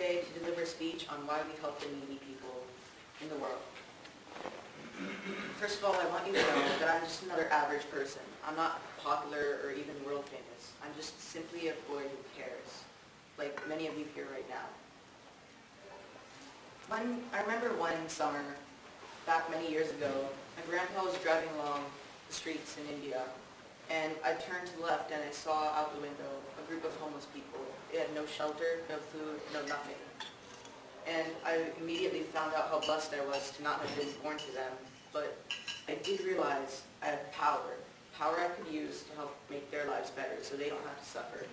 today to deliver a speech on why we help the needy people in the world. First of all, I want you to know that I'm just another average person. I'm not popular or even world famous. I'm just simply a boy who cares, like many of you here right now. I remember one summer, back many years ago, my grandpa was driving along the streets in India, and I turned to the left and I saw out the window a group of homeless people. They had no shelter, no food, no nothing. And I immediately found out how blessed I was to not have been born to them, but I did realize I have power I could use to help make their lives better so they don't have to suffer.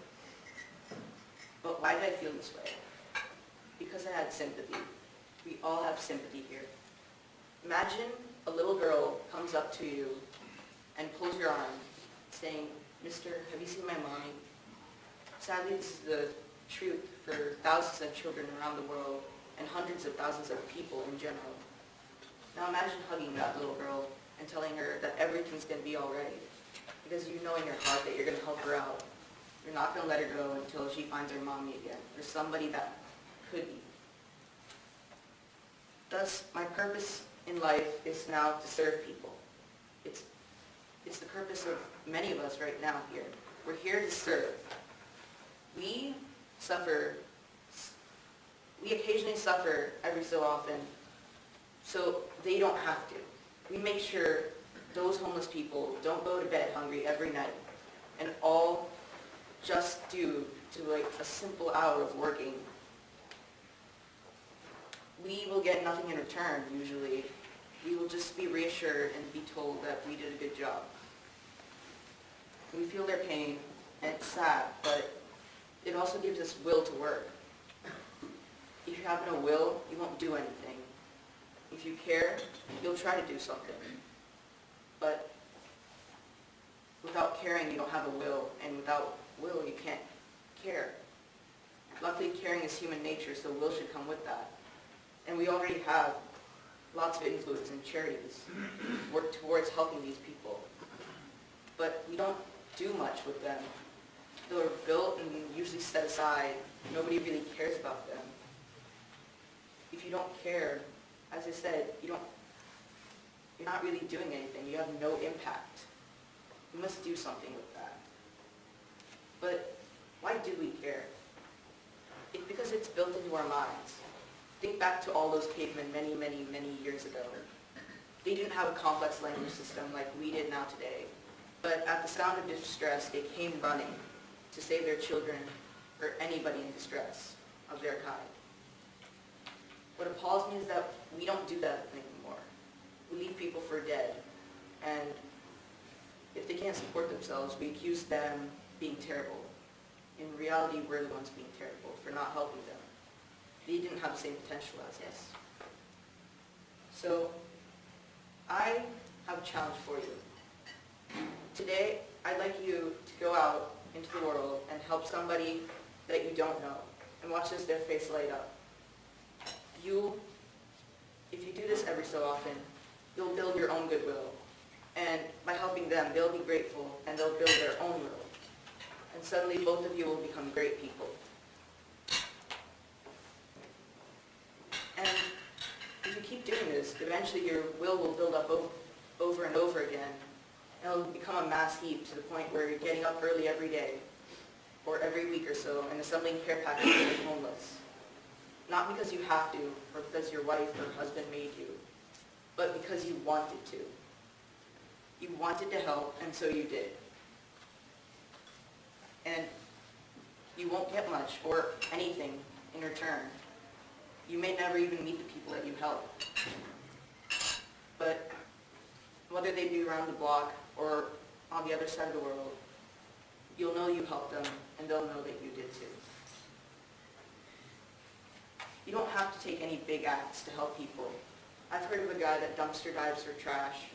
But why did I feel this way? Because I had sympathy. We all have sympathy here. Imagine a little girl comes up to you and pulls your arm, saying, "Mister, have you seen my mommy?" Sadly, this is the truth for thousands of children around the world and hundreds of thousands of people in general. Now imagine hugging that little girl and telling her that everything's going to be all right, because you know in your heart that you're going to help her out. You're not going to let her go until she finds her mommy again, or somebody that could be. Thus, my purpose in life is now to serve people. It's the purpose of many of us right now here. We're here to serve. We occasionally suffer every so often, so they don't have to. We make sure those homeless people don't go to bed hungry every night, and all just due to like a simple hour of working. We will get nothing in return, usually. We will just be reassured and be told that we did a good job. We feel their pain, and it's sad, but it also gives us will to work. If you have no will, you won't do anything. If you care, you'll try to do something. But without caring, you don't have a will, and without will, you can't care. Luckily, caring is human nature, so will should come with that. And we already have lots of influence and charities work towards helping these people. But we don't do much with them. They're built and usually set aside. Nobody really cares about them. If you don't care, as I said, you're not really doing anything. You have no impact. You must do something with that. But why do we care? It's because it's built into our minds. Think back to all those cavemen many, many, many years ago. They didn't have a complex language system like we did now today. But at the sound of distress, they came running to save their children or anybody in distress of their kind. What appalls me is that we don't do that anymore. We leave people for dead. And if they can't support themselves, we accuse them being terrible. In reality, we're the ones being terrible for not helping them. They didn't have the same potential as us. So, I have a challenge for you. Today, I'd like you to go out into the world and help somebody that you don't know, and watch as their face light up. If you do this every so often, you'll build your own goodwill. And by helping them, they'll be grateful, and they'll build their own will. And suddenly, both of you will become great people. And if you keep doing this, eventually your will build up over and over again. And it'll become a mass heap to the point where you're getting up early every day, or every week or so, and assembling care packages for the homeless. Not because you have to, or because your wife or husband made you, but because you wanted to. You wanted to help, and so you did. And you won't get much or anything in return. You may never even meet the people that you help. But whether they be around the block or on the other side of the world, you'll know you helped them, and they'll know that you did too. You don't have to take any big acts to help people. I've heard of a guy that dumpster dives for trash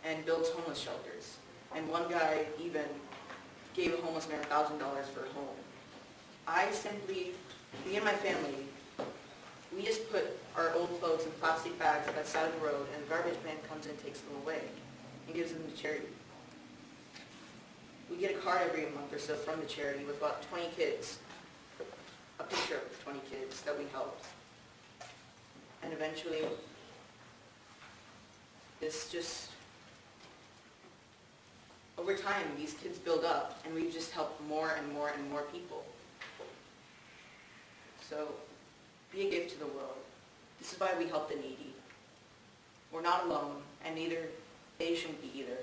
and builds homeless shelters. And one guy even gave a homeless man $1,000 for a home. Me and my family, we just put our old clothes in plastic bags at the side of the road, and the garbage man comes and takes them away and gives them to charity. We get a card every month or so from the charity with about 20 kids, a picture of the 20 kids that we helped. And eventually, this just, over time, these kids build up, and we've just helped more and more and more people. So, be a gift to the world. This is why we help the needy. We're not alone, and neither they shouldn't be either.